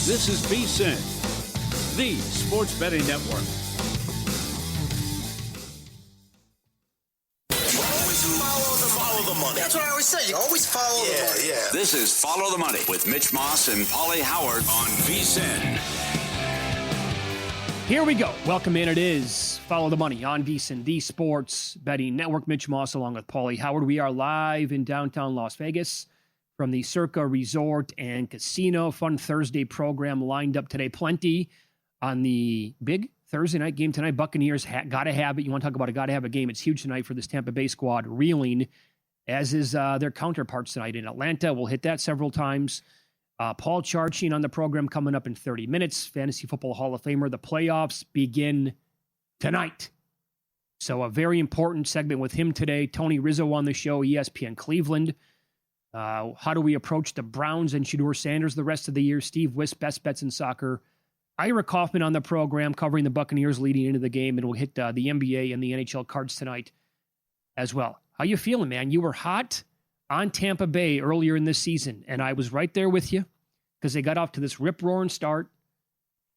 This is VSiN, the sports betting network. Follow the money. That's what I always say. You always follow the money. Yeah. This is Follow the Money with Mitch Moss and Pauly Howard on VSiN. Here we go. Welcome in. It is Follow the Money on VSiN, the sports betting network. Mitch Moss along with Pauly Howard. We are live in downtown Las Vegas from the Circa Resort and Casino. Fun Thursday program lined up today. Plenty on the big Thursday night game tonight. Buccaneers got to have it. You want to talk about a got to have a game. It's huge tonight for this Tampa Bay squad, reeling, as is their counterparts tonight in Atlanta. We'll hit that several times. Paul Charchian on the program coming up in 30 minutes. Fantasy Football Hall of Famer. The playoffs begin tonight. So a very important segment with him today. Tony Rizzo on the show, ESPN Cleveland. How do we approach the Browns and Shedeur Sanders the rest of the year? Steve Wisp, Best Bets in Soccer. Ira Kaufman on the program covering the Buccaneers leading into the game, and we'll hit the NBA and the NHL cards tonight as well. How you feeling, man? You were hot on Tampa Bay earlier in this season, and I was right there with you because they got off to this rip-roaring start,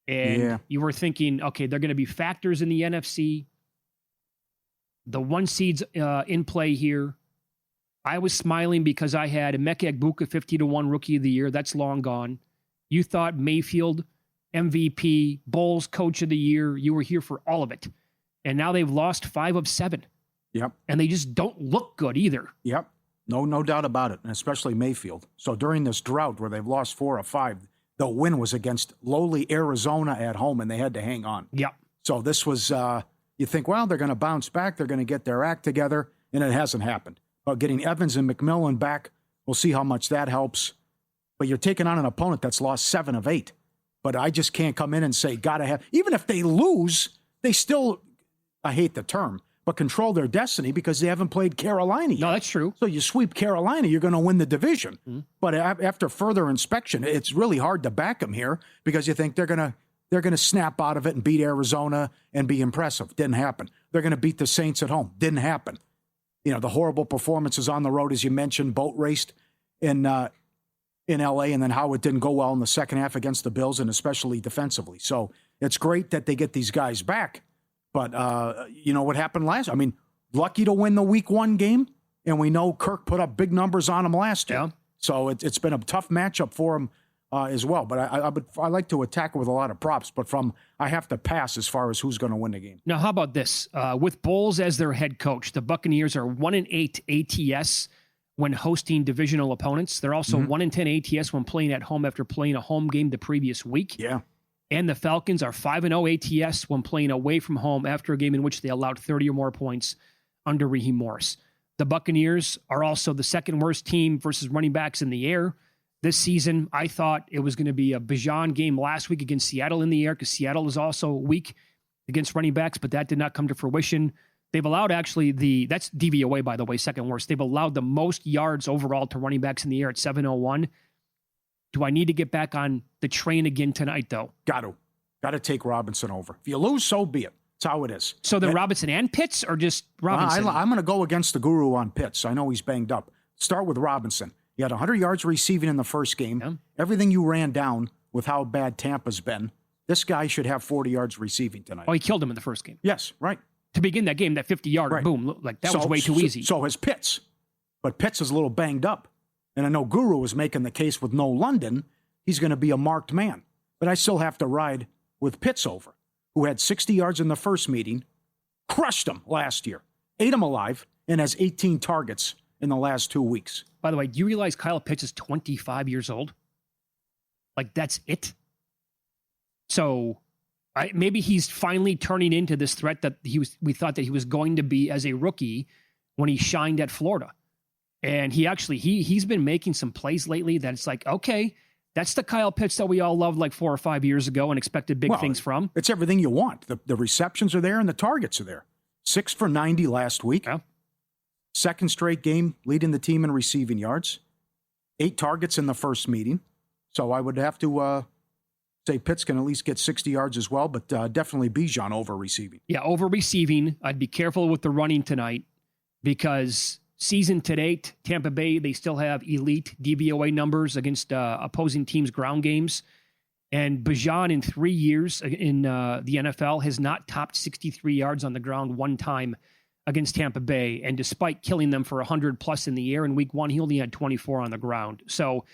and you were thinking, okay, they're going to be factors in the NFC. The one seed's in play here. I was smiling because I had Emeka Egbuka 50-1 Rookie of the Year. That's long gone. You thought Mayfield MVP, Bulls Coach of the Year. You were here for all of it. And now they've lost 5 of 7. Yep. And they just don't look good either. Yep. No doubt about it, and especially Mayfield. So during this drought where they've lost 4 of 5, the win was against lowly Arizona at home, and they had to hang on. Yep. So this was, you think, well, they're going to bounce back. They're going to get their act together, and it hasn't happened. But getting Evans and McMillan back, we'll see how much that helps. But you're taking on an opponent that's lost 7 of 8. But I just can't come in and say, gotta have. Even if they lose, they still, I hate the term, but control their destiny because they haven't played Carolina yet. No, that's true. So you sweep Carolina, you're going to win the division. Mm-hmm. But after further inspection, it's really hard to back them here because you think they're going to snap out of it and beat Arizona and be impressive. Didn't happen. They're going to beat the Saints at home. Didn't happen. You know, the horrible performances on the road, as you mentioned, boat raced in L.A., and then how it didn't go well in the second half against the Bills, and especially defensively. So it's great that they get these guys back. But, you know what happened last? I mean, lucky to win the Week 1 game, and we know Kirk put up big numbers on them last year. Yeah. So it's been a tough matchup for him as well. But I like to attack it with a lot of props, but I have to pass as far as who's going to win the game. Now, how about this? With Bowles as their head coach, the Buccaneers are 1-8 ATS when hosting divisional opponents. They're also 1-10 ATS when playing at home after playing a home game the previous week. Yeah. And the Falcons are 5-0 ATS when playing away from home after a game in which they allowed 30 or more points under Raheem Morris. The Buccaneers are also the second worst team versus running backs in the air this season. I thought it was going to be a Bijan game last week against Seattle in the air because Seattle is also weak against running backs, but that did not come to fruition. They've allowed that's DVOA, by the way, second worst. They've allowed the most yards overall to running backs in the air at 701. Do I need to get back on the train again tonight, though? Got to take Robinson over. If you lose, so be it. That's how it is. So then Robinson and Pitts, or just Robinson? I'm going to go against the guru on Pitts. I know he's banged up. Start with Robinson. He had 100 yards receiving in the first game. Yeah. Everything you ran down with how bad Tampa's been, this guy should have 40 yards receiving tonight. Oh, he killed him in the first game. Yes, right. To begin that game, that 50-yard boom, like that was way too easy. So has Pitts. But Pitts is a little banged up. And I know Guru was making the case with no London. He's going to be a marked man. But I still have to ride with Pitts over, who had 60 yards in the first meeting, crushed him last year, ate him alive, and has 18 targets in the last 2 weeks. By the way, do you realize Kyle Pitts is 25 years old? Like, that's it? So maybe he's finally turning into this threat that we thought that he was going to be as a rookie when he shined at Florida. And he's been making some plays lately that it's like, okay, that's the Kyle Pitts that we all loved like 4 or 5 years ago and expected big things from. It's everything you want. The receptions are there and the targets are there. 6 for 90 last week. Yeah. Second straight game leading the team in receiving yards. 8 targets in the first meeting. So I would have to say Pitts can at least get 60 yards as well, but definitely Bijan over receiving. Yeah, over receiving. I'd be careful with the running tonight because season to date, Tampa Bay, they still have elite DVOA numbers against opposing teams' ground games. And Bijan in 3 years in the NFL has not topped 63 yards on the ground one time against Tampa Bay. And despite killing them for 100 plus in the air in week 1, he only had 24 on the ground. So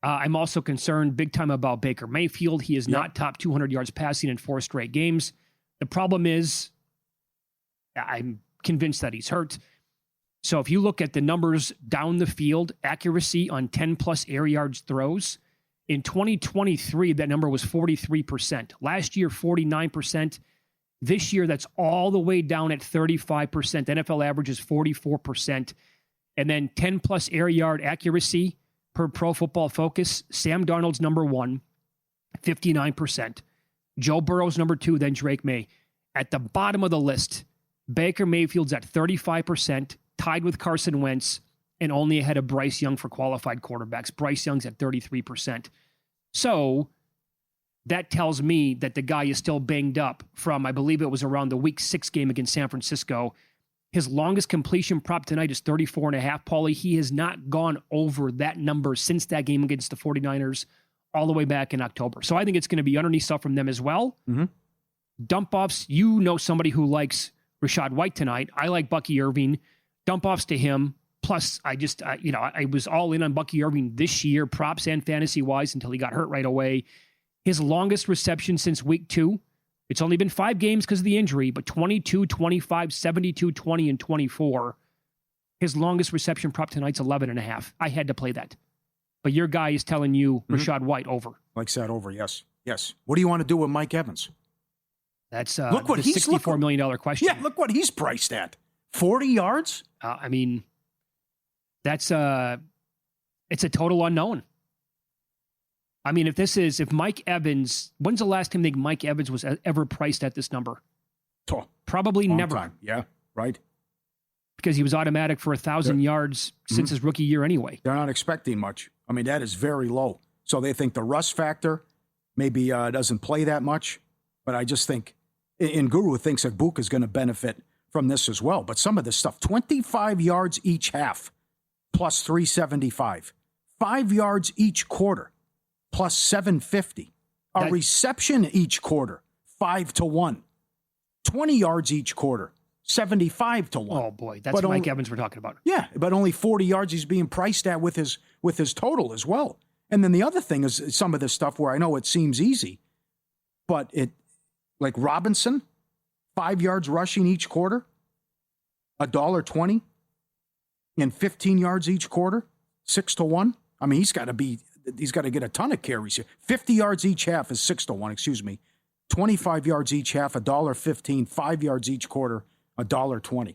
I'm also concerned big time about Baker Mayfield. He has not topped 200 yards passing in 4 straight games. The problem is I'm convinced that he's hurt. So if you look at the numbers down the field, accuracy on 10 plus air yards throws, in 2023, that number was 43%. Last year, 49%. This year, that's all the way down at 35%. NFL average is 44%. And then 10 plus air yard accuracy per Pro Football Focus, Sam Darnold's number 1, 59%. Joe Burrow's number 2, then Drake May. At the bottom of the list, Baker Mayfield's at 35%, tied with Carson Wentz, and only ahead of Bryce Young for qualified quarterbacks. Bryce Young's at 33%. So that tells me that the guy is still banged up from, I believe it was around the week 6 game against San Francisco. His longest completion prop tonight is 34.5, Pauly. He has not gone over that number since that game against the 49ers all the way back in October. So I think it's going to be underneath stuff from them as well. Mm-hmm. Dump-offs, you know somebody who likes Rachaad White tonight. I like Bucky Irving. Dump-offs to him. Plus, I was all in on Bucky Irving this year, props and fantasy-wise, until he got hurt right away. His longest reception since week 2, it's only been 5 games because of the injury, but 22, 25, 72, 20, and 24. His longest reception prop tonight's 11.5. I had to play that. But your guy is telling you Rachaad White over. Like that over, yes. Yes. What do you want to do with Mike Evans? That's look what the $64 million question. Yeah, look what he's priced at. 40 yards? It's a total unknown. I mean, if Mike Evans, when's the last time I think Mike Evans was ever priced at this number? Oh, probably never. Time. Yeah, right. Because he was automatic for 1,000 yards since his rookie year anyway. They're not expecting much. I mean, that is very low. So they think the rust factor maybe doesn't play that much. But I just think, and Guru thinks that Book is going to benefit from this as well. But some of this stuff, 25 yards each half, plus 375. 5 yards each quarter, plus 750. A reception each quarter, 5-1. 20 yards each quarter, 75-1. Oh boy, that's Mike Evans we're talking about. Yeah, but only 40 yards he's being priced at with his total as well. And then the other thing is some of this stuff where I know it seems easy, but like Robinson, 5 yards rushing each quarter, $1.20, and 15 yards each quarter, 6-1. I mean, he's got to get a ton of carries here. 50 yards each half is 6-1, excuse me. 25 yards each half, $1.15, 5 yards each quarter, $1.20.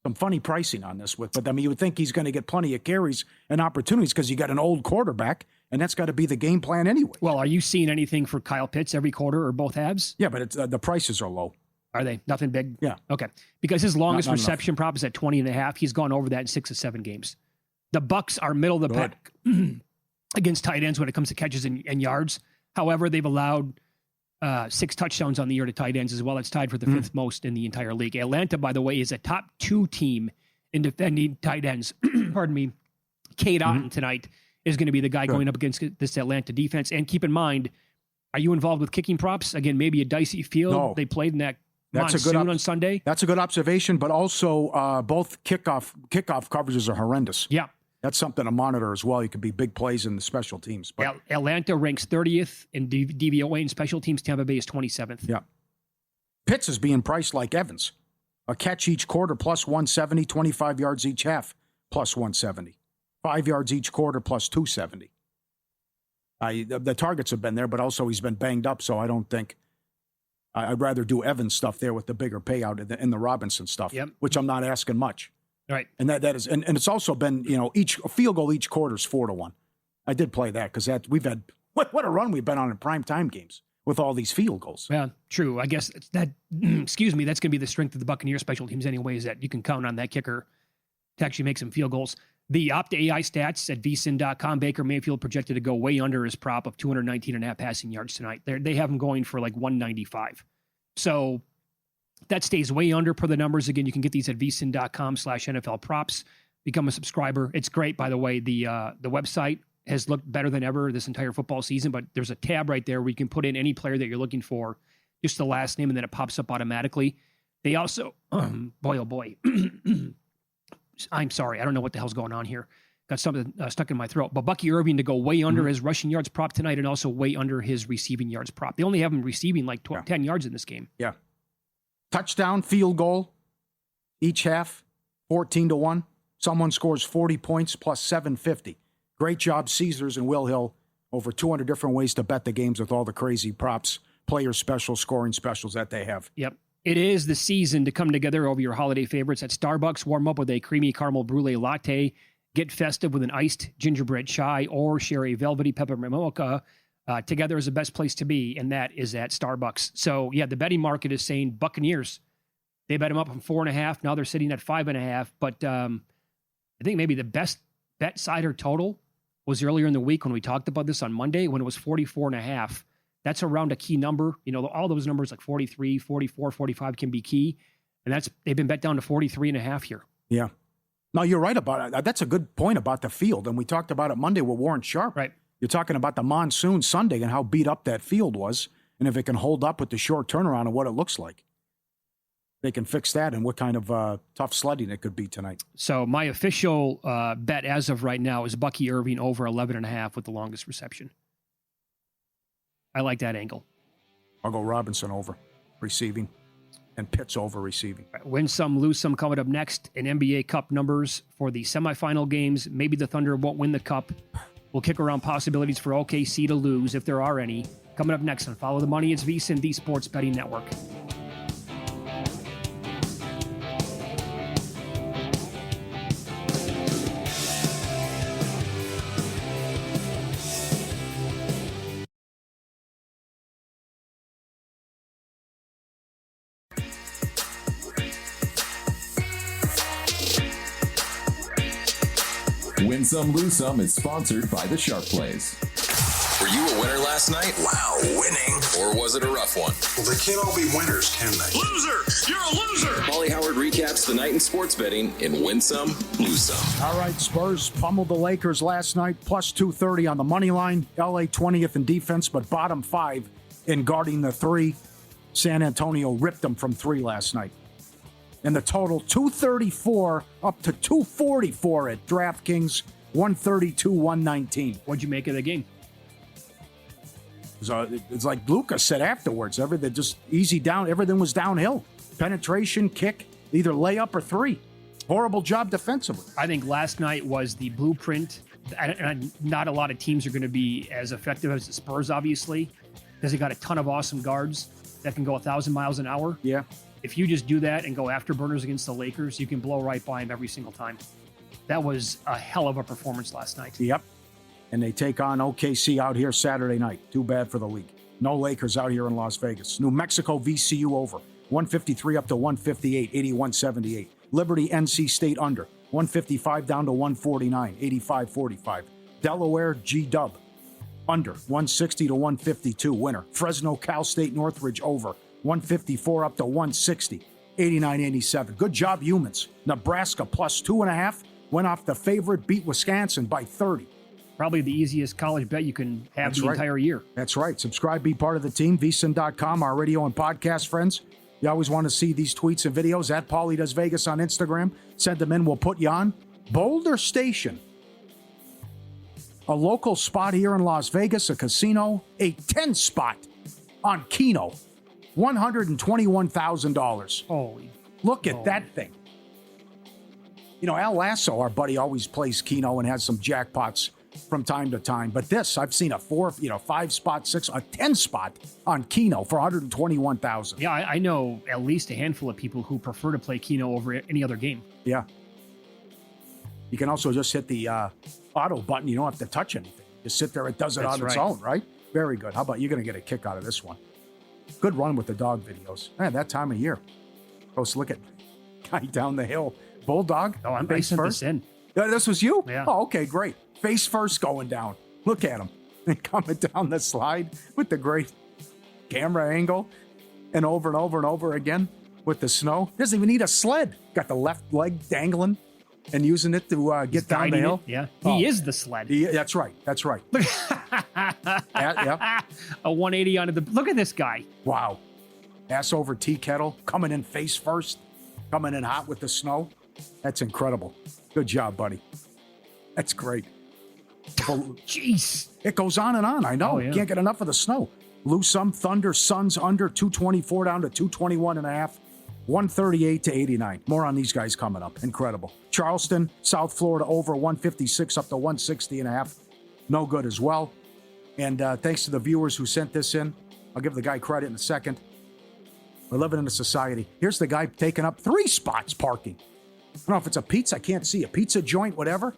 Some funny pricing on this but I mean, you would think he's going to get plenty of carries and opportunities because you got an old quarterback, and that's got to be the game plan anyway. Well, are you seeing anything for Kyle Pitts every quarter or both halves? Yeah, but the prices are low. Are they? Nothing big? Yeah. Okay. Because his longest not reception prop is at 20.5. He's gone over that in 6 or 7 games. The Bucs are middle of the pack against tight ends when it comes to catches and yards. However, they've allowed 6 touchdowns on the year to tight ends as well. It's tied for the 5th most in the entire league. Atlanta, by the way, is a top 2 team in defending tight ends. Pardon me. Cade Otton tonight is going to be the guy going up against this Atlanta defense. And keep in mind, are you involved with kicking props? Again, maybe a dicey field. No. They played in that monsoon on Sunday. That's a good observation, but also both kickoff coverages are horrendous. Yeah. That's something to monitor as well. You could be big plays in the special teams. But Atlanta ranks 30th in DVOA in special teams. Tampa Bay is 27th. Yeah. Pitts is being priced like Evans. A catch each quarter, plus 170. 25 yards each half, plus 170. 5 yards each quarter, plus 270. The targets have been there, but also he's been banged up, so I don't think... I'd rather do Evans stuff there with the bigger payout in the Robinson stuff, which I'm not asking much. Right. And that is, and it's also been, each a field goal each quarter is 4-1. I did play that because we've had what a run we've been on in primetime games with all these field goals. Yeah, true. I guess that that's going to be the strength of the Buccaneers special teams anyway, is that you can count on that kicker to actually make some field goals. The Opta AI stats at vsin.com, Baker Mayfield projected to go way under his prop of 219.5 passing yards tonight. They have him going for like 195. So that stays way under per the numbers. Again, you can get these at vsin.com/NFL props. Become a subscriber. It's great, by the way. The website has looked better than ever this entire football season, but there's a tab right there where you can put in any player that you're looking for, just the last name, and then it pops up automatically. They also, boy, oh boy, I'm sorry. I don't know what the hell's going on here. Got something stuck in my throat. But Bucky Irving to go way under his rushing yards prop tonight and also way under his receiving yards prop. They only have him receiving like 10 yards in this game. Yeah. Touchdown, field goal, each half, 14-1. Someone scores 40 points plus 750. Great job, Caesars and Will Hill. Over 200 different ways to bet the games with all the crazy props, player specials, scoring specials that they have. Yep. It is the season to come together over your holiday favorites at Starbucks. Warm up with a creamy caramel brulee latte. Get festive with an iced gingerbread chai or share a velvety peppermint mocha. Together is the best place to be, and that is at Starbucks. So, yeah, the betting market is saying Buccaneers. They bet them up from 4.5. Now they're sitting at 5.5. But I think maybe the best bet sider total was earlier in the week when we talked about this on Monday when it was 44.5. That's around a key number. You know, all those numbers like 43, 44, 45 can be key. And they've been bet down to 43.5 here. Yeah. No, you're right about it. That's a good point about the field. And we talked about it Monday with Warren Sharp. Right. You're talking about the monsoon Sunday and how beat up that field was. And if it can hold up with the short turnaround and what it looks like. They can fix that and what kind of tough sledding it could be tonight. So my official bet as of right now is Bucky Irving over 11.5 with the longest reception. I like that angle. I'll go Robinson over receiving and Pitts over receiving. Win some, lose some coming up next in NBA Cup numbers for the semifinal games. Maybe the Thunder won't win the Cup. We'll kick around possibilities for OKC to lose if there are any. Coming up next on Follow the Money, it's VSiN, the Sports Betting Network. Win Some, Lose Some is sponsored by the Sharp Plays. Were you a winner last night? Wow, winning. Or was it a rough one? Well, they can't all be winners, can they? Loser! You're a loser! Pauly Howard recaps the night in sports betting in Win Some, Lose Some. All right, Spurs pummeled the Lakers last night, plus 230 on the money line. LA 20th in defense, but bottom 5 in guarding the 3. San Antonio ripped them from 3 last night. And the total, 234 up to 244 at DraftKings, 132-119. What'd you make of the game? It's like Lucas said afterwards. Everything just easy down. Everything was downhill. Penetration, kick, either layup or 3. Horrible job defensively. I think last night was the blueprint. And not a lot of teams are going to be as effective as the Spurs, obviously, because they got a ton of awesome guards that can go 1,000 miles an hour. Yeah. If you just do that and go afterburners against the Lakers, you can blow right by them every single time. That was a hell of a performance last night. Yep. And they take on OKC out here Saturday night. Too bad for the league. No Lakers out here in Las Vegas. New Mexico VCU over. 153 up to 158, 81-78. Liberty NC State under. 155 down to 149, 85-45. Delaware G-Dub under. 160 to 152 winner. Fresno Cal State Northridge over. 154 up to 160, 89-87. Good job, Humans. Nebraska plus 2.5. Went off the favorite, beat Wisconsin by 30. Probably the easiest college bet you can have entire year. That's right. Subscribe, be part of the team. VSiN.com, our radio and podcast friends. You always want to see these tweets and videos at Pauly Does Vegas on Instagram. Send them in. We'll put you on. Boulder Station, a local spot here in Las Vegas, a casino, a 10 spot on Keno. $121,000. Holy. Look at that thing. You know, Al Lasso, our buddy, always plays Keno and has some jackpots from time to time. But this, I've seen a 5 spot, 6, a 10 spot on Keno for $121,000. Yeah, I know at least a handful of people who prefer to play Keno over any other game. Yeah. You can also just hit the auto button. You don't have to touch anything. Just sit there. It does it on its own, right? Very good. How about you're going to get a kick out of this one? Good run with the dog videos. Man, that time of year. Go look at guy down the hill. Bulldog. Oh, I sent this in. This was you? Yeah. Oh, okay, great. Face first going down. Look at him. And coming down the slide with the great camera angle. And over and over and over again with the snow. Doesn't even need a sled. Got the left leg dangling. and using it to get down the hill. Yeah, Oh. he is the sled. That's right. That's right. Yep. A 180 onto the. Look at this guy. Wow. Ass over tea kettle, coming in face first, coming in hot with the snow. That's incredible. Good job, buddy. That's great. Jeez. It goes on and on. I know. Oh, yeah. Can't get enough of the snow. Lose some. Thunder, Suns under 224 down to 221.5. 138 to 89. More on these guys coming up. Incredible. Charleston, South Florida over 156 up to 160.5. No good as well. And thanks to the viewers who sent this in. I'll give the guy credit in a second. We're living in a society. Here's the guy taking up 3 spots parking. I don't know if it's a pizza. I can't see. A pizza joint, whatever.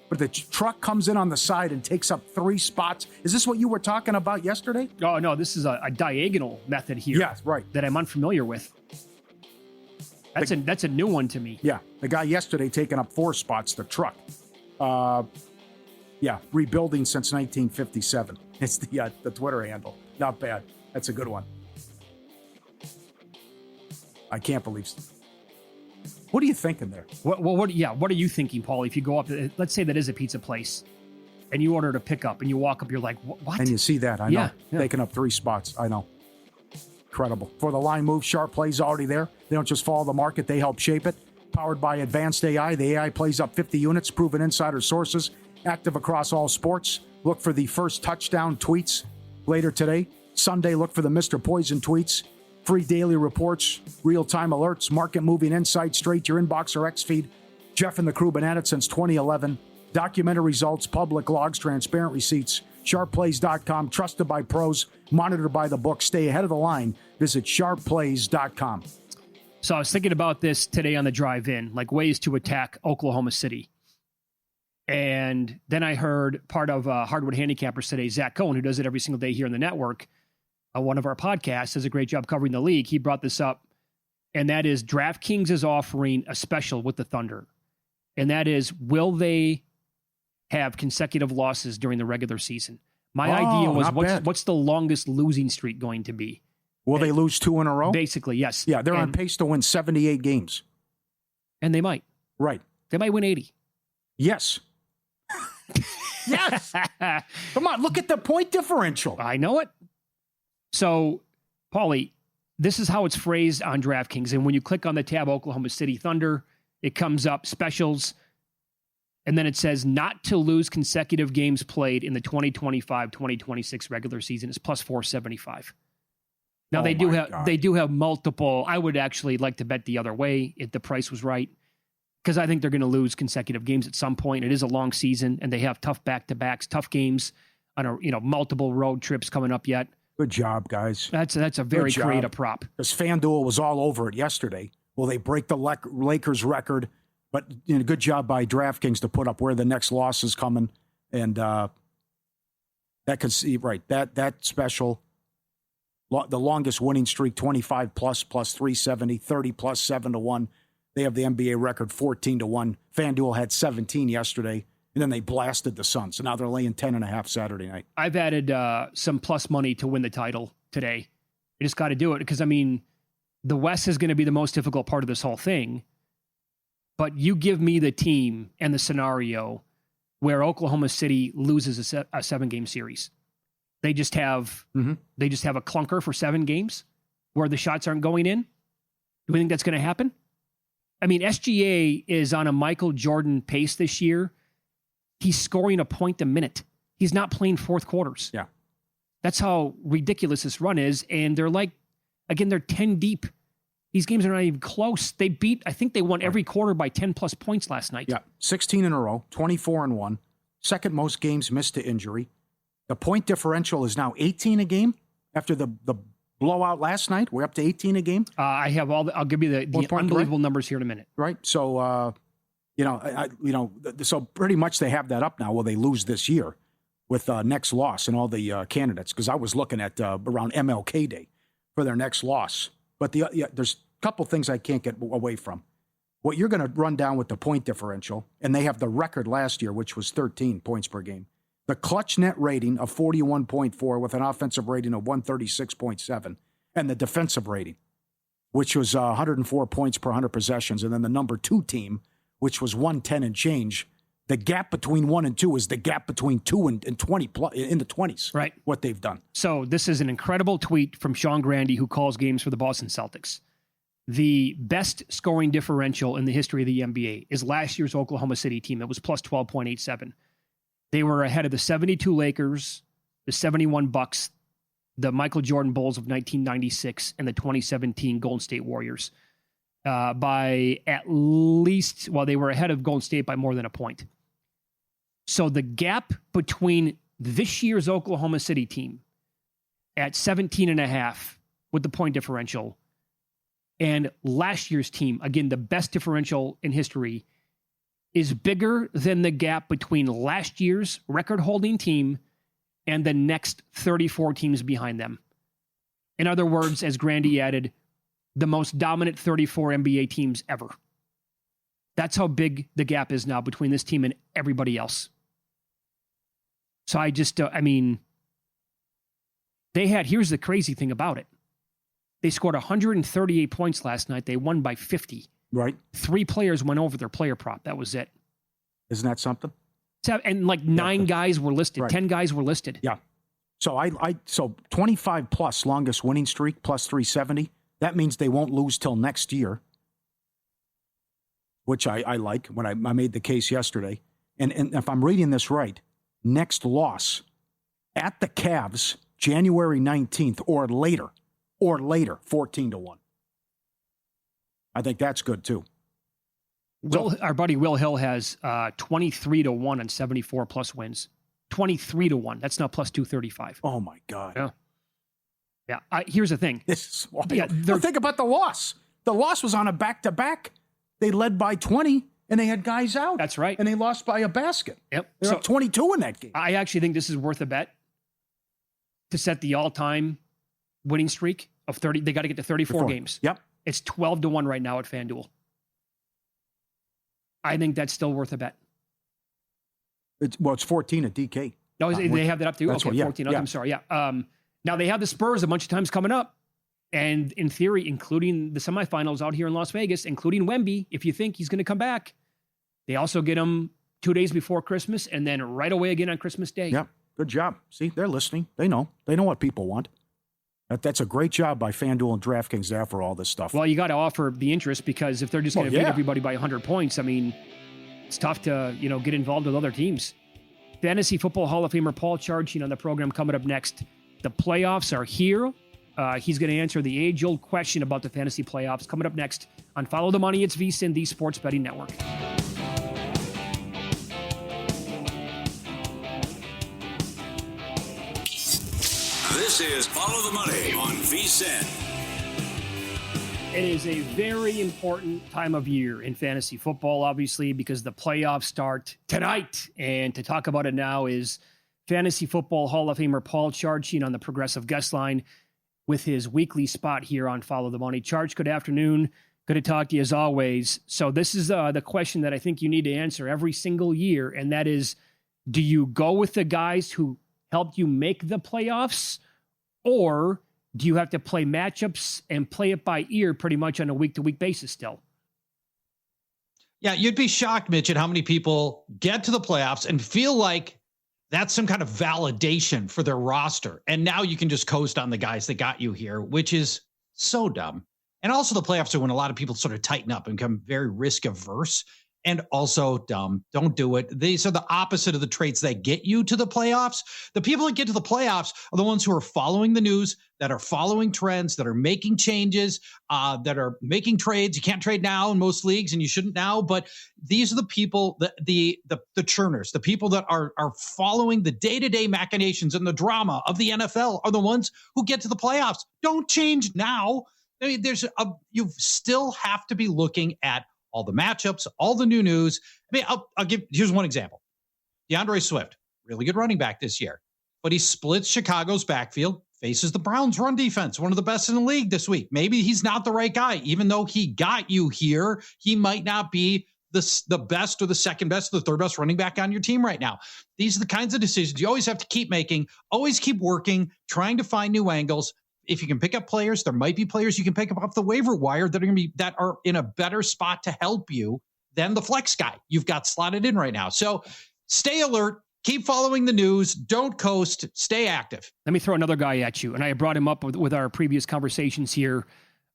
But the truck comes in on the side and takes up 3 spots. Is this what you were talking about yesterday? Oh, no, this is a diagonal method here. Yeah, right. That I'm unfamiliar with. That's a new one to me. Yeah, the guy yesterday taking up 4 spots, the truck. Rebuilding since 1957. It's the Twitter handle. Not bad. That's a good one. I can't believe it. What are you thinking there? What are you thinking, Pauly? If you go up, let's say that is a pizza place, and you ordered a pickup, and you walk up, you're like, what? And you see that, I know. Taking up 3 spots, I know. Incredible. For the line move, sharp plays already there. They don't just follow the market, they help shape it. Powered by advanced AI, the AI plays up 50 units, proven insider sources, active across all sports. Look for the first touchdown tweets later today. Sunday, look for the Mr. Poison tweets. Free daily reports, real-time alerts, market-moving insights straight to your inbox or X feed. Jeff and the crew been at it since 2011. Documented results, public logs, transparent receipts. Sharpplays.com, trusted by pros, monitored by the book. Stay ahead of the line. Visit sharpplays.com. So I was thinking about this today on the drive in, like ways to attack Oklahoma City. And then I heard part of Hardwood Handicappers today, Zach Cohen, who does it every single day here in the network, one of our podcasts, does a great job covering the league. He brought this up, and that is DraftKings is offering a special with the Thunder. And that is, will they have consecutive losses during the regular season? My idea was, what's the longest losing streak going to be? Will they lose 2 in a row? Basically, yes. Yeah, they're on pace to win 78 games. And they might. Right. They might win 80. Yes. Yes. Come on, look at the point differential. I know it. So, Pauly, this is how it's phrased on DraftKings. And when you click on the tab Oklahoma City Thunder, it comes up specials. And then it says not to lose consecutive games played in the 2025-2026 regular season is plus 475. Now they do have multiple. I would actually like to bet the other way if the price was right, because I think they're going to lose consecutive games at some point. It is a long season, and they have tough back-to-backs, tough games on multiple road trips coming up yet. Good job, guys. That's a very creative prop. Because FanDuel was all over it yesterday. Will they break the Lakers record? But good job by DraftKings to put up where the next loss is coming. And that could see, right, that special, the longest winning streak, 25 plus 370, 30 plus 7-1. They have the NBA record 14-1. FanDuel had 17 yesterday. And then they blasted the Suns. So now they're laying 10.5 Saturday night. I've added some plus money to win the title today. You just got to do it because, the West is going to be the most difficult part of this whole thing. But you give me the team and the scenario where Oklahoma City loses a 7-game series. They just have a clunker for 7 games where the shots aren't going in. Do we think that's going to happen? SGA is on a Michael Jordan pace this year. He's scoring a point a minute. He's not playing fourth quarters. Yeah. That's how ridiculous this run is. And they're they're 10 deep. These games are not even close. I think they won every quarter by 10 plus points last night. Yeah. 16 in a row, 24-1. Second most games missed to injury. The point differential is now 18 a game after the blowout last night. We're up to 18 a game. I have I'll give you the unbelievable numbers here in a minute. Right. So, so pretty much they have that up now. Will they lose this year with next loss and all the candidates? Because I was looking at around MLK Day for their next loss. But there's a couple things I can't get away from. What you're going to run down with the point differential, and they have the record last year, which was 13 points per game. The clutch net rating of 41.4 with an offensive rating of 136.7, and the defensive rating, which was 104 points per 100 possessions, and then the number 2 team which was 110 and change. The gap between 1 and 2 is the gap between 2 and 20 plus, in the 20s. Right. What they've done. So this is an incredible tweet from Sean Grandy, who calls games for the Boston Celtics. The best scoring differential in the history of the NBA is last year's Oklahoma City team. That was plus 12.87. They were ahead of the 72 Lakers, the 71 Bucks, the Michael Jordan Bulls of 1996, and the 2017 Golden State Warriors by at least, well, they were ahead of Golden State by more than a point. So the gap between this year's Oklahoma City team at 17.5 with the point differential and last year's team, again, the best differential in history, is bigger than the gap between last year's record-holding team and the next 34 teams behind them. In other words, as Grandy added, the most dominant 34 NBA teams ever. That's how big the gap is now between this team and everybody else. So I just, here's the crazy thing about it. They scored 138 points last night. They won by 50. Right. 3 players went over their player prop. That was it. Isn't that something? And like 9 guys were listed. Right. 10 guys were listed. Yeah. So so 25 plus longest winning streak plus 370. That means they won't lose till next year, which I like when I made the case yesterday. And if I'm reading this right, next loss at the Cavs, January 19th or later, 14-1. I think that's good too. Our buddy Will Hill has 23-1 on 74 plus wins. 23-1. That's now plus 235. Oh my God. Yeah. Yeah. Here's the thing. This is wild. Yeah, think about the loss. The loss was on a back-to-back. They led by 20 and they had guys out. That's right. And they lost by a basket. Yep. They're up 22 in that game. I actually think this is worth a bet to set the all-time winning streak of 30. They got to get to 34 games. Yep. It's 12-1 right now at FanDuel. I think that's still worth a bet. It's 14 at DK. No, they have that up to That's okay, 14. Okay, I'm sorry. Yeah. Now they have the Spurs a bunch of times coming up. And in theory, including the semifinals out here in Las Vegas, including Wemby, if you think he's going to come back, they also get him 2 days before Christmas and then right away again on Christmas Day. Yep. Good job. See, they're listening. They know. They know what people want. That's a great job by FanDuel and DraftKings to offer all this stuff. Well, you got to offer the interest because if they're just going to beat everybody by 100 points, I mean, it's tough to, get involved with other teams. Fantasy Football Hall of Famer Paul Charchian on the program coming up next. The playoffs are here. He's going to answer the age-old question about the fantasy playoffs coming up next on Follow the Money. It's VSiN, the Sports Betting Network. This is Follow the Money on VSiN. It is a very important time of year in fantasy football, obviously, because the playoffs start tonight. And to talk about it now is Fantasy Football Hall of Famer Paul Charchian on the Progressive Guest Line with his weekly spot here on Follow the Money. Charch, good afternoon. Good to talk to you as always. So this is the question that I think you need to answer every single year, and that is, do you go with the guys who helped you make the playoffs, or do you have to play matchups and play it by ear pretty much on a week-to-week basis still? Yeah, you'd be shocked, Mitch, at how many people get to the playoffs and feel like that's some kind of validation for their roster. And now you can just coast on the guys that got you here, which is so dumb. And also the playoffs are when a lot of people sort of tighten up and become very risk averse and also dumb. Don't do it. These are the opposite of the traits that get you to the playoffs. The people that get to the playoffs are the ones who are following the news, that are following trends, that are making changes, that are making trades. You can't trade now in most leagues, and you shouldn't now. But these are the people, the churners, the people that are following the day-to-day machinations and the drama of the NFL are the ones who get to the playoffs. Don't change now. I mean, you still have to be looking at all the matchups, all the new news. I mean, here's one example. DeAndre Swift, really good running back this year, but he splits Chicago's backfield, faces the Browns run defense, one of the best in the league this week. Maybe he's not the right guy. Even though he got you here, he might not be the best or the second best or the third best running back on your team right now. These are the kinds of decisions you always have to keep making, always keep working, trying to find new angles. If you can pick up players, there might be players you can pick up off the waiver wire that are in a better spot to help you than the flex guy you've got slotted in right now. So stay alert. Keep following the news. Don't coast. Stay active. Let me throw another guy at you, and I brought him up with our previous conversations here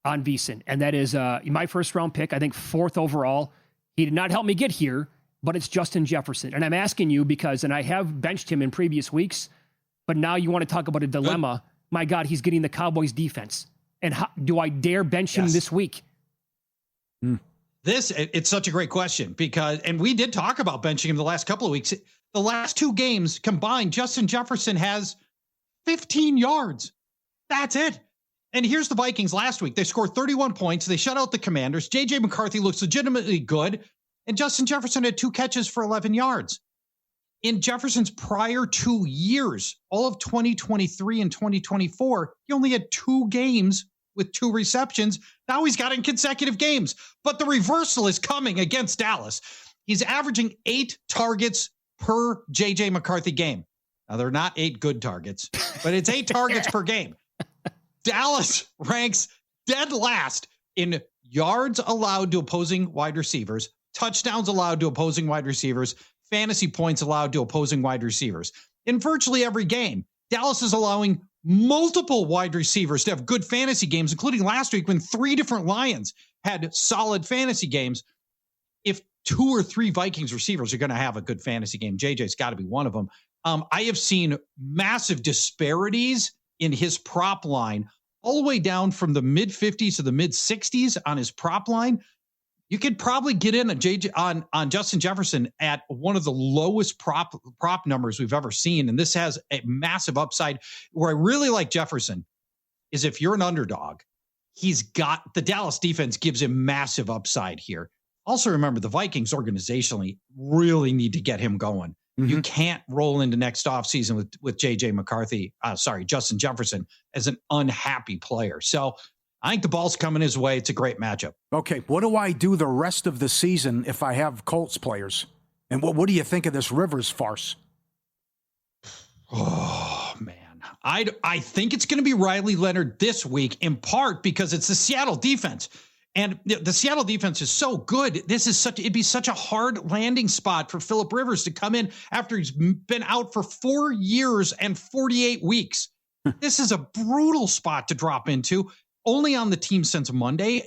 on VSiN, and that is my first-round pick, I think 4th overall. He did not help me get here, but it's Justin Jefferson. And I'm asking you because, and I have benched him in previous weeks, but now you want to talk about a dilemma. Good. My God, he's getting the Cowboys defense. And how, do I dare bench him this week? It's such a great question because, and we did talk about benching him the last couple of weeks. The last 2 games combined, Justin Jefferson has 15 yards. That's it. And here's the Vikings last week. They scored 31 points. They shut out the Commanders. J.J. McCarthy looks legitimately good. And Justin Jefferson had 2 catches for 11 yards. In Jefferson's prior 2 years, all of 2023 and 2024, he only had 2 games with 2 receptions. Now he's got in consecutive games. But the reversal is coming against Dallas. He's averaging 8 targets per J.J. McCarthy game. Now, they're not 8 good targets, but it's 8 targets per game. Dallas ranks dead last in yards allowed to opposing wide receivers, touchdowns allowed to opposing wide receivers, fantasy points allowed to opposing wide receivers. In virtually every game, Dallas is allowing multiple wide receivers to have good fantasy games, including last week when 3 different Lions had solid fantasy games. If 2 or 3 Vikings receivers are going to have a good fantasy game, JJ's got to be one of them. I have seen massive disparities in his prop line, all the way down from the mid 50s to the mid 60s on his prop line. You could probably get in on Justin Jefferson at one of the lowest prop numbers we've ever seen. And this has a massive upside. Where I really like Jefferson is if you're an underdog, he's got the Dallas defense gives him massive upside here. Also remember the Vikings organizationally really need to get him going. Mm-hmm. You can't roll into next offseason with Justin Jefferson as an unhappy player. So I think the ball's coming his way. It's a great matchup. Okay, what do I do the rest of the season if I have Colts players? And what do you think of this Rivers farce? Oh, man. I think it's going to be Riley Leonard this week, in part because it's the Seattle defense. And the Seattle defense is so good. It'd be such a hard landing spot for Phillip Rivers to come in after he's been out for 4 years and 48 weeks. This is a brutal spot to drop into. Only on the team since Monday.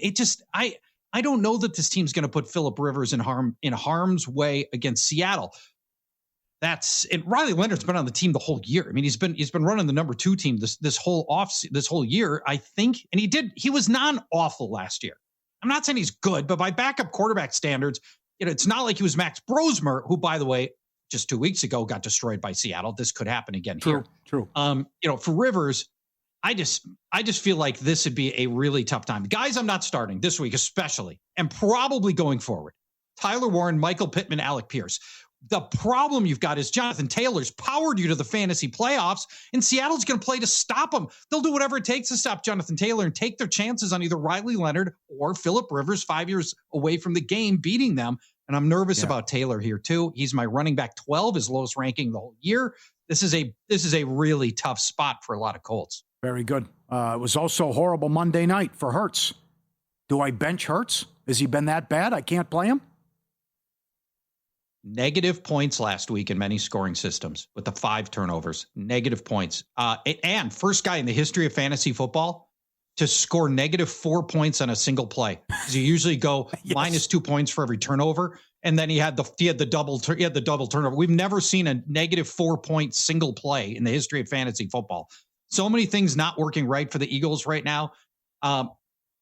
I don't know that this team's going to put Phillip Rivers in harm's way against Seattle. Riley Leonard's been on the team the whole year. I mean, he's been running the number 2 team this whole year, I think. And he was non-awful last year. I'm not saying he's good, but by backup quarterback standards, it's not like he was Max Brosmer, who, by the way, just 2 weeks ago got destroyed by Seattle. This could happen again here. True. For Rivers, I just feel like this would be a really tough time. Guys I'm not starting this week, especially, and probably going forward. Tyler Warren, Michael Pittman, Alec Pierce. The problem you've got is Jonathan Taylor's powered you to the fantasy playoffs, and Seattle's going to play to stop him. They'll do whatever it takes to stop Jonathan Taylor and take their chances on either Riley Leonard or Phillip Rivers, 5 years away from the game, beating them. And I'm nervous about Taylor here too. He's my running back 12, his lowest ranking the whole year. This is a really tough spot for a lot of Colts. Very good. It was also a horrible Monday night for Hurts. Do I bench Hurts? Has he been that bad? I can't play him? Negative points last week in many scoring systems with the 5 turnovers. Negative points. And first guy in the history of fantasy football to score negative 4 points on a single play. Because you usually go minus 2 points for every turnover. And then he had the double turnover. We've never seen a negative 4 point single play in the history of fantasy football. So many things not working right for the Eagles right now.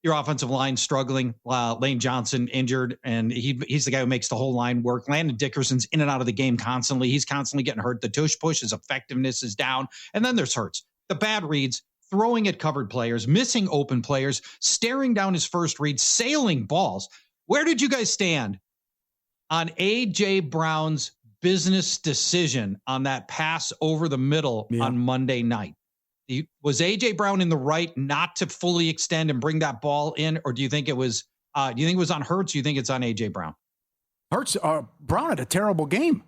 Your offensive line struggling. Lane Johnson injured, and he's the guy who makes the whole line work. Landon Dickerson's in and out of the game constantly. He's constantly getting hurt. The tush push, his effectiveness is down. And then there's Hurts. The bad reads, throwing at covered players, missing open players, staring down his first read, sailing balls. Where did you guys stand on A.J. Brown's business decision on that pass over the middle on Monday night? Was A.J. Brown in the right not to fully extend and bring that ball in, or do you think it was? Do you think it was on Hurts? Or do you think it's on A.J. Brown? Hurts. Brown had a terrible game.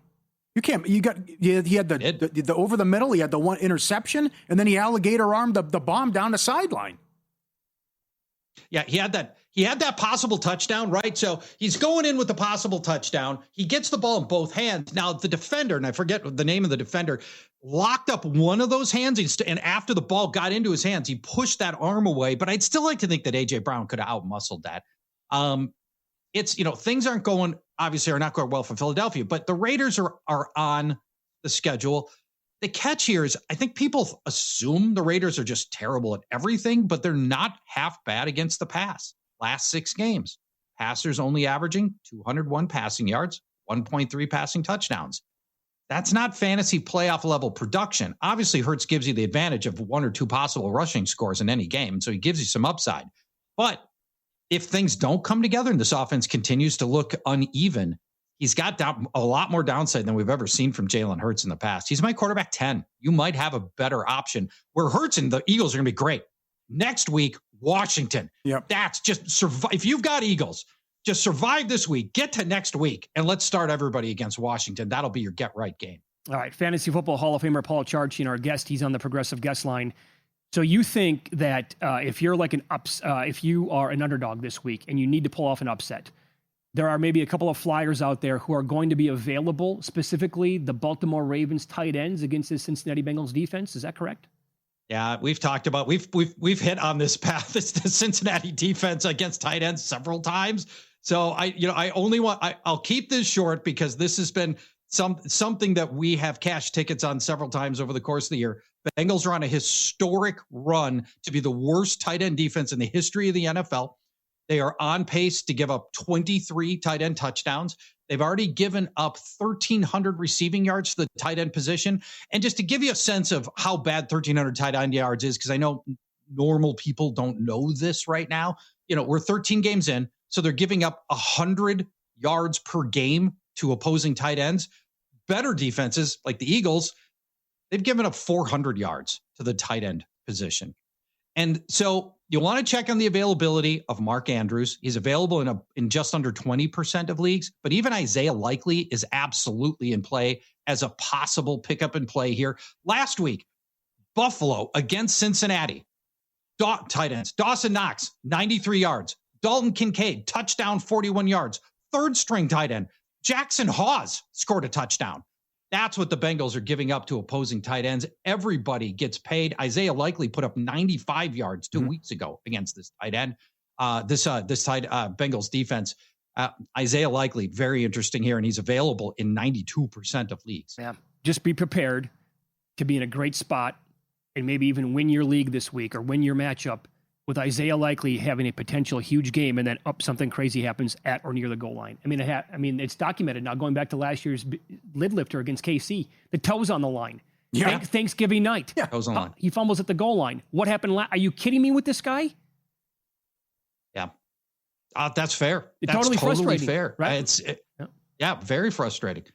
He had the over the middle. He had the one interception, and then he alligator armed the bomb down the sideline. Yeah, he had that possible touchdown, right? So he's going in with the possible touchdown. He gets the ball in both hands. Now the defender, and I forget the name of the defender, locked up one of those hands. And after the ball got into his hands, he pushed that arm away. But I'd still like to think that A.J. Brown could have outmuscled that. It's, things are not going well for Philadelphia, but the Raiders are on the schedule. The catch here is, I think people assume the Raiders are just terrible at everything, but they're not half bad against the pass. Last 6 games, passers only averaging 201 passing yards, 1.3 passing touchdowns. That's not fantasy playoff level production. Obviously, Hurts gives you the advantage of 1 or 2 possible rushing scores in any game, so he gives you some upside. But if things don't come together and this offense continues to look uneven, he's got a lot more downside than we've ever seen from Jalen Hurts in the past. He's my quarterback 10. You might have a better option where Hurts and the Eagles are going to be great. Next week, Washington. Yep. That's just survive. If you've got Eagles, just survive this week, get to next week, and let's start everybody against Washington. That'll be your get right game. All right. Fantasy Football Hall of Famer Paul Charchian, our guest, he's on the Progressive Guest Line. So you think that if you're like if you are an underdog this week and you need to pull off an upset, there are maybe a couple of flyers out there who are going to be available, specifically the Baltimore Ravens tight ends against the Cincinnati Bengals defense. Is that correct? Yeah, we've talked about we've hit on this path. It's the Cincinnati defense against tight ends several times. So I'll keep this short because this has been something that we have cashed tickets on several times over the course of the year. Bengals are on a historic run to be the worst tight end defense in the history of the NFL. They are on pace to give up 23 tight end touchdowns. They've already given up 1,300 receiving yards to the tight end position. And just to give you a sense of how bad 1,300 tight end yards is, because I know normal people don't know this right now. We're 13 games in, so they're giving up 100 yards per game to opposing tight ends. Better defenses, like the Eagles, they've given up 400 yards to the tight end position. And so you want to check on the availability of Mark Andrews. He's available in just under 20% of leagues, but even Isaiah Likely is absolutely in play as a possible pickup and play here. Last week, Buffalo against Cincinnati, tight ends, Dawson Knox, 93 yards, Dalton Kincaid, touchdown, 41 yards, third string tight end, Jackson Hawes scored a touchdown. That's what the Bengals are giving up to opposing tight ends. Everybody gets paid. Isaiah Likely put up 95 yards 2 weeks ago against this tight end. Bengals defense. Isaiah Likely, very interesting here, and he's available in 92% of leagues. Yeah, just be prepared to be in a great spot and maybe even win your league this week or win your matchup with Isaiah Likely having a potential huge game, and then something crazy happens at or near the goal line. I mean, it's documented now. Going back to last year's lid lifter against KC, the toes on the line. Yeah. Thanksgiving night. Yeah, toes on the line. He fumbles at the goal line. What happened? Are you kidding me with this guy? Yeah, that's fair. It's that's totally fair. Right? Very frustrating.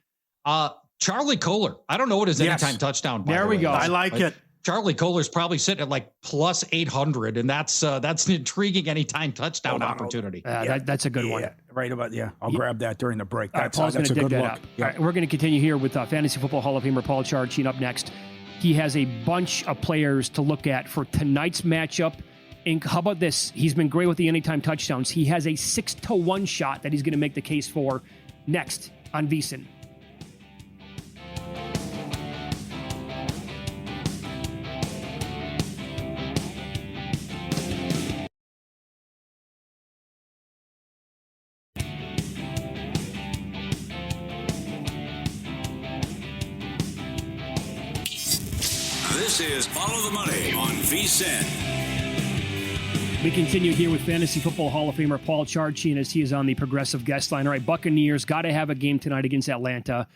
Charlie Kohler. I don't know what his anytime touchdown. There we go. I like it. Charlie Kohler's probably sitting at like plus 800, and that's an intriguing anytime touchdown opportunity. That's a good one. Right about I'll grab that during the break. That's Paul's a good look. All right, we're going to continue here with Fantasy Football Hall of Famer Paul Charchian up next. He has a bunch of players to look at for tonight's matchup. And how about this? He's been great with the anytime touchdowns. He has a 6-1 shot that he's going to make the case for next on VSiN. This is Follow the Money on VSiN. We continue here with Fantasy Football Hall of Famer Paul Charchian as he is on the Progressive Guest Line. All right, Buccaneers got to have a game tonight against Atlanta.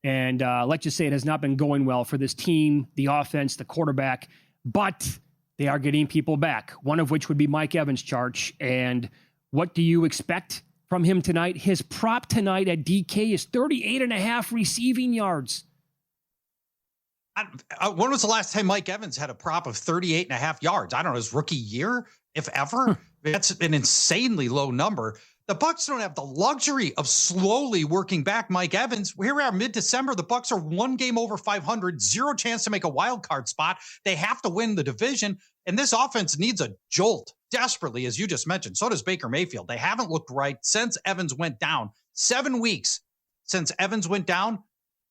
And let's just say it has not been going well for this team, the offense, the quarterback. But they are getting people back, one of which would be Mike Evans, Charch. And what do you expect from him tonight? His prop tonight at DK is 38.5 receiving yards. When was the last time Mike Evans had a prop of 38.5 yards? I don't know, his rookie year, if ever. That's an insanely low number. The Bucs don't have the luxury of slowly working back Mike Evans. Here we are mid-December. The Bucs are 1 game over 500, 0 chance to make a wild card spot. They have to win the division, and this offense needs a jolt desperately, as you just mentioned. So does Baker Mayfield. They haven't looked right since Evans went down. 7 weeks since Evans went down,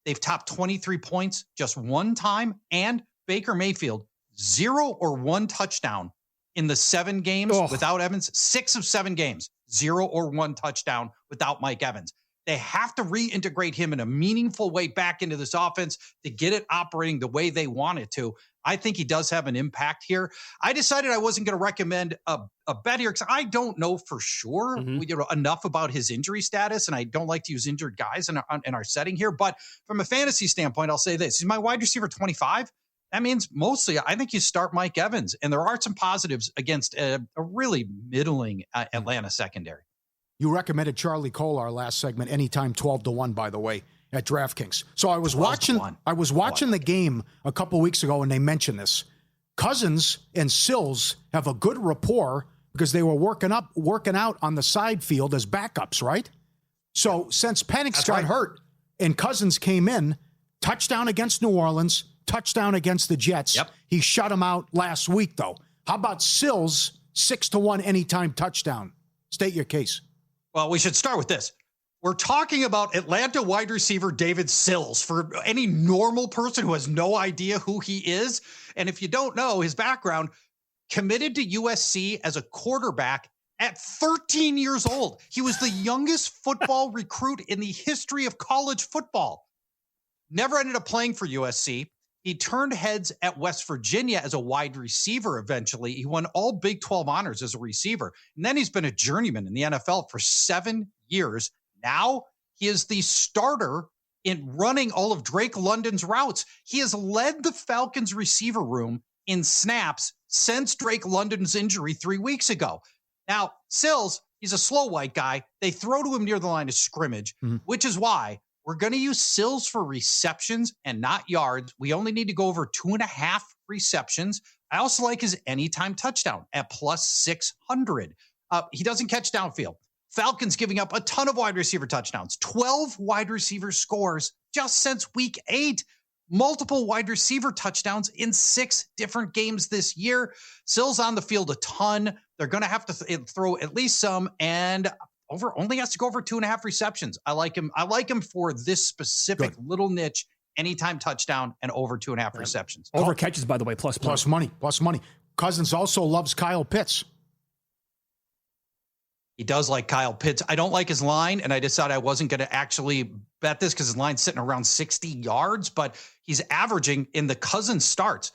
they've topped 23 points just one time, and Baker Mayfield, 0 or 1 touchdown in the 7 games without Evans. 6 of 7 games, 0 or 1 touchdown without Mike Evans. They have to reintegrate him in a meaningful way back into this offense to get it operating the way they want it to. I think he does have an impact here. I decided I wasn't going to recommend a bet here because I don't know for sure enough about his injury status, and I don't like to use injured guys in our setting here. But from a fantasy standpoint, I'll say this. He's my wide receiver 25. That means mostly I think you start Mike Evans, and there are some positives against a really middling Atlanta secondary. You recommended Charlie Cole our last segment, anytime 12-1, by the way, at DraftKings. So I was watching the game a couple weeks ago, and they mentioned this. Cousins and Sills have a good rapport because they were working out on the side field as backups, right? So since Penix got hurt and Cousins came in, touchdown against New Orleans, touchdown against the Jets. Yep. He shut him out last week, though. How about Sills, 6-1 anytime touchdown? State your case. Well, we should start with this. We're talking about Atlanta wide receiver David Sills. For any normal person who has no idea who he is, and if you don't know his background, committed to USC as a quarterback at 13 years old. He was the youngest football recruit in the history of college football. Never ended up playing for USC. He turned heads at West Virginia as a wide receiver eventually. He won all Big 12 honors as a receiver. And then he's been a journeyman in the NFL for 7 years. Now he is the starter in running all of Drake London's routes. He has led the Falcons receiver room in snaps since Drake London's injury 3 weeks ago. Now, Sills, he's a slow white guy. They throw to him near the line of scrimmage, which is why we're going to use Sills for receptions and not yards. We only need to go over 2.5 receptions. I also like his anytime touchdown at plus 600. He doesn't catch downfield. Falcons giving up a ton of wide receiver touchdowns. 12 wide receiver scores just since week 8. Multiple wide receiver touchdowns in 6 different games this year. Sills on the field a ton. They're going to have to throw at least some, and only has to go over 2.5 receptions. I like him. I like him for this specific little niche, anytime touchdown and over 2.5 receptions. Over catches, by the way, plus money. Cousins also loves Kyle Pitts. He does like Kyle Pitts. I don't like his line, and I decided I wasn't going to actually bet this because his line's sitting around 60 yards, but he's averaging in the Cousins starts.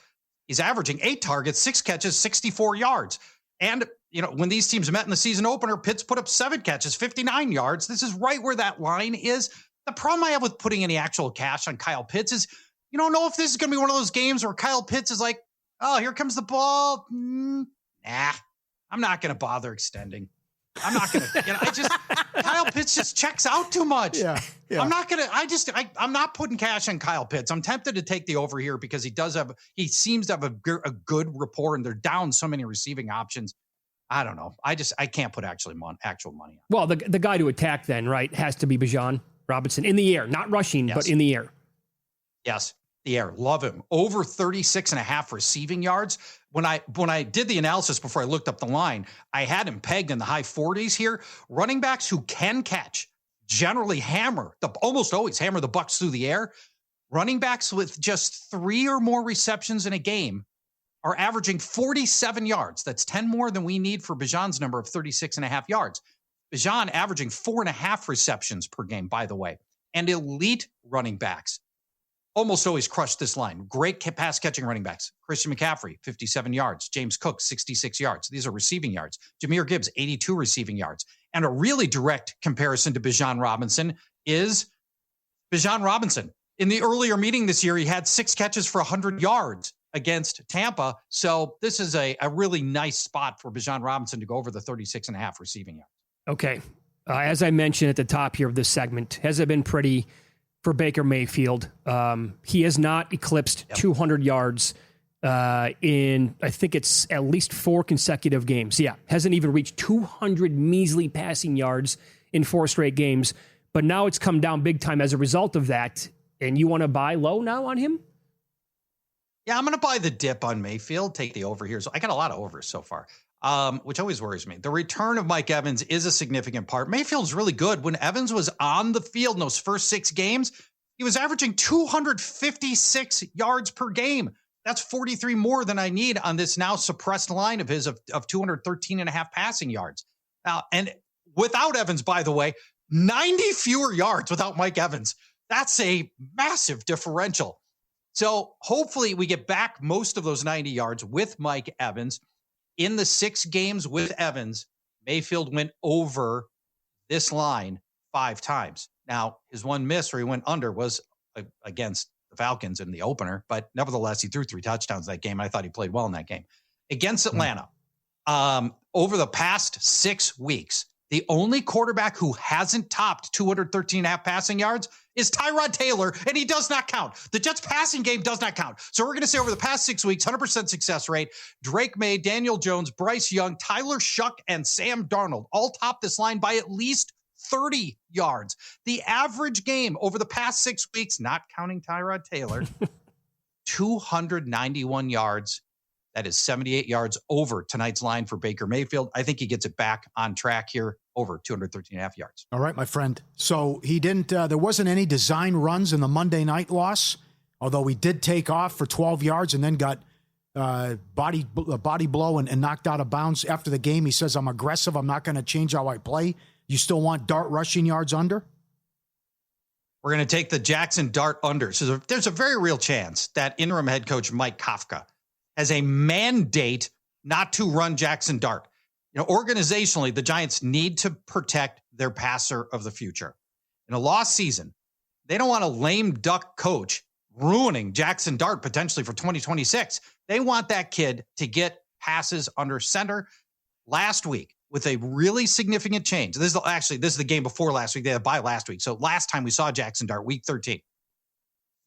He's averaging 8 targets, 6 catches, 64 yards. And, when these teams met in the season opener, Pitts put up 7 catches, 59 yards. This is right where that line is. The problem I have with putting any actual cash on Kyle Pitts is you don't know if this is going to be one of those games where Kyle Pitts is like, oh, here comes the ball. Nah, I'm not going to bother extending. I'm not going to, Kyle Pitts just checks out too much. Yeah. I'm not going to, I'm not putting cash on Kyle Pitts. I'm tempted to take the over here because he seems to have a good rapport, and they're down so many receiving options. I don't know. I can't put actual money on. Well, the guy to attack then, right, has to be Bijan Robinson in the air, not rushing, but in the air. Yes. The air. Love him. Over 36.5 receiving yards. When I did the analysis before I looked up the line, I had him pegged in the high 40s here. Running backs who can catch generally almost always hammer the Bucs through the air. Running backs with just 3 or more receptions in a game are averaging 47 yards. That's 10 more than we need for Bijan's number of 36.5 yards. Bijan averaging 4.5 receptions per game, by the way. And elite running backs almost always crush this line. Great pass catching running backs. Christian McCaffrey, 57 yards. James Cook, 66 yards. These are receiving yards. Jahmyr Gibbs, 82 receiving yards. And a really direct comparison to Bijan Robinson is Bijan Robinson. In the earlier meeting this year, he had 6 catches for 100 yards against Tampa. So this is a really nice spot for Bijan Robinson to go over the 36.5 receiving yards. Okay. As I mentioned at the top here of this segment, has it been pretty for Baker Mayfield? He has not eclipsed 200 yards in, I think it's at least 4 consecutive games. Yeah, hasn't even reached 200 measly passing yards in 4 straight games. But now it's come down big time as a result of that. And you want to buy low now on him? Yeah, I'm going to buy the dip on Mayfield, take the over here. So I got a lot of overs so far, which always worries me. The return of Mike Evans is a significant part. Mayfield's really good. When Evans was on the field in those first 6 games, he was averaging 256 yards per game. That's 43 more than I need on this now suppressed line of his of 213 and a half passing yards. Now, and without Evans, by the way, 90 fewer yards without Mike Evans. That's a massive differential. So hopefully we get back most of those 90 yards with Mike Evans. In the 6 games with Evans, Mayfield went over this line 5 times. Now, his one miss where he went under was against the Falcons in the opener, but nevertheless, he threw 3 touchdowns that game. I thought he played well in that game. Against Atlanta, over the past 6 weeks, the only quarterback who hasn't topped 213 and a half passing yards is Tyrod Taylor, and he does not count. The Jets passing game does not count. So we're going to say over the past 6 weeks, 100% success rate, Drake May, Daniel Jones, Bryce Young, Tyler Shuck, and Sam Darnold all top this line by at least 30 yards. The average game over the past 6 weeks, not counting Tyrod Taylor, 291 yards. That is 78 yards over tonight's line for Baker Mayfield. I think he gets it back on track here over 213 and a half yards. All right, my friend. So he didn't, there wasn't any design runs in the Monday night loss, although he did take off for 12 yards and then got body blow and knocked out of bounds after the game. He says, I'm aggressive. I'm not going to change how I play. You still want Dart rushing yards under? We're going to take the Jackson Dart under. So there's a very real chance that interim head coach Mike Kafka has a mandate not to run Jackson Dart. You know, organizationally, the Giants need to protect their passer of the future. In a lost season, they don't want a lame duck coach ruining Jackson Dart potentially for 2026. They want that kid to get passes under center. Last week, with a really significant change, this is the game before last week. They had a bye last week. So last time we saw Jackson Dart, week 13.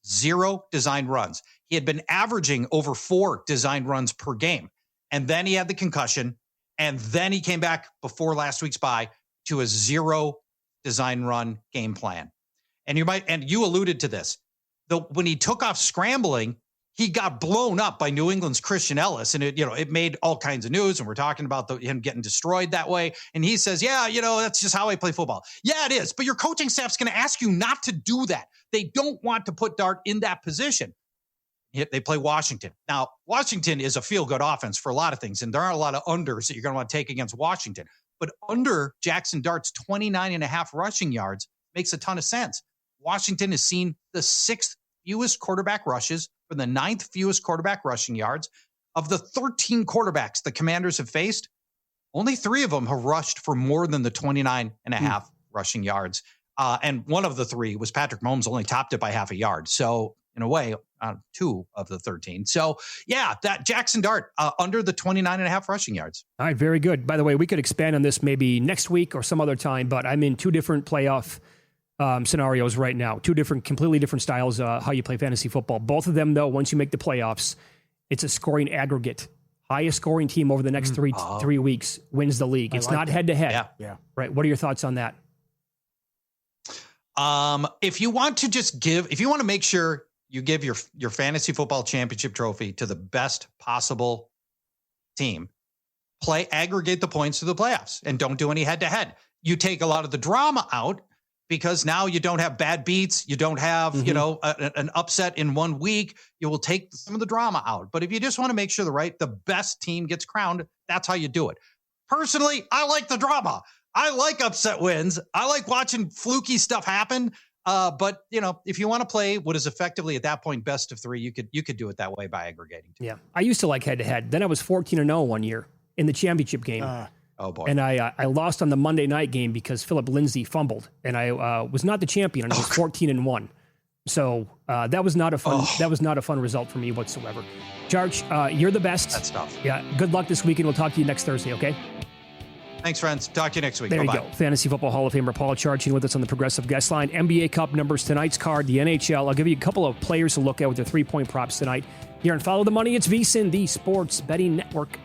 0 designed runs. He had been averaging over 4 designed runs per game. And then he had the concussion. And then he came back before last week's bye to a 0 design run game plan. And you alluded to this. When he took off scrambling, he got blown up by New England's Christian Ellis. And it made all kinds of news. And we're talking about him getting destroyed that way. And he says, yeah, that's just how I play football. Yeah, it is. But your coaching staff's going to ask you not to do that. They don't want to put Dart in that position. They play Washington. Now, Washington is a feel-good offense for a lot of things, and there aren't a lot of unders that you're going to want to take against Washington. But under Jackson Dart's 29 and a half rushing yards makes a ton of sense. Washington has seen the 6th fewest quarterback rushes for the 9th fewest quarterback rushing yards. Of the 13 quarterbacks the Commanders have faced, only 3 of them have rushed for more than the 29 and a half rushing yards. And one of the 3 was Patrick Mahomes, only topped it by half a yard. So in a way, 2 of the 13. So yeah, that Jackson Dart under the 29 and a half rushing yards. All right, very good. By the way, we could expand on this maybe next week or some other time, but I'm in 2 different playoff scenarios right now. 2 completely different styles, how you play fantasy football. Both of them, though, once you make the playoffs, it's a scoring aggregate. Highest scoring team over the next 3 weeks wins the league. It's not head to head. Yeah. Right. What are your thoughts on that? If you want to make sure you give your fantasy football championship trophy to the best possible team, aggregate the points to the playoffs and don't do any head to head. You take a lot of the drama out because now you don't have bad beats. You don't have, an upset in 1 week. You will take some of the drama out. But if you just want to make sure the best team gets crowned, that's how you do it. Personally, I like the drama. I like upset wins. I like watching fluky stuff happen. But if you want to play what is effectively at that point best of 3, you could do it that way by aggregating. Yeah, I used to like head to head. Then I was 14-0 one year in the championship game. Oh boy! And I lost on the Monday night game because Philip Lindsay fumbled, and I was not the champion. And I was 14-1. So that was not a fun result for me whatsoever. Charch, you're the best. That's tough. Yeah. Good luck this weekend. We'll talk to you next Thursday. Okay. Thanks, friends. Talk to you next week. There Bye-bye. you go. Fantasy Football Hall of Famer Paul Charchian with us on the Progressive Guest Line. NBA Cup numbers, tonight's card, the NHL. I'll give you a couple of players to look at with the 3-point props tonight. Here on Follow the Money, it's VSiN, the Sports Betting Network.